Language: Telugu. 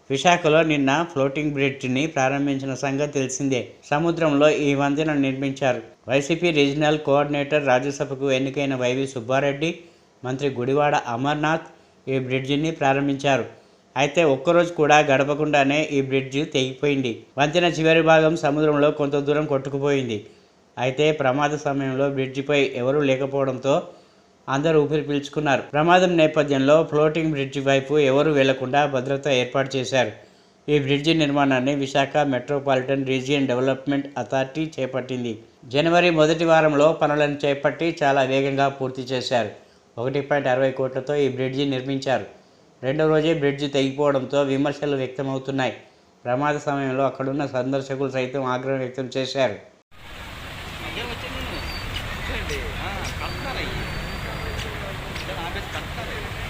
విశాఖలో నిన్న ఫ్లోటింగ్ బ్రిడ్జిని ప్రారంభించిన సంగతి తెలిసిందే. సముద్రంలో ఈ వంతెనను నిర్మించారు. వైసీపీ రీజనల్ కోఆర్డినేటర్, రాజ్యసభకు ఎన్నికైన వైవి సుబ్బారెడ్డి, మంత్రి గుడివాడ అమర్నాథ్ ఈ బ్రిడ్జిని ప్రారంభించారు. అయితే ఒక్కరోజు కూడా గడపకుండానే ఈ బ్రిడ్జి తెగిపోయింది. వంతెన చివరి భాగం సముద్రంలో కొంత దూరం కొట్టుకుపోయింది. అయితే ప్రమాద సమయంలో బ్రిడ్జిపై ఎవరూ లేకపోవడంతో అందరూ ఊపిరి పీల్చుకున్నారు. ప్రమాదం నేపథ్యంలో ఫ్లోటింగ్ బ్రిడ్జి వైపు ఎవరూ వెళ్లకుండా భద్రత ఏర్పాటు చేశారు. ఈ బ్రిడ్జి నిర్మాణాన్ని Visakha metropolitan region development authority చేపట్టింది. జనవరి మొదటి వారంలో పనులను చేపట్టి చాలా వేగంగా పూర్తి చేశారు. 1.60 కోట్లతో ఈ బ్రిడ్జి నిర్మించారు. రెండో రోజే బ్రిడ్జి తెగిపోవడంతో విమర్శలు వ్యక్తమవుతున్నాయి. ప్రమాద సమయంలో అక్కడున్న సందర్శకులు సైతం ఆగ్రహం వ్యక్తం చేశారు. కడతారు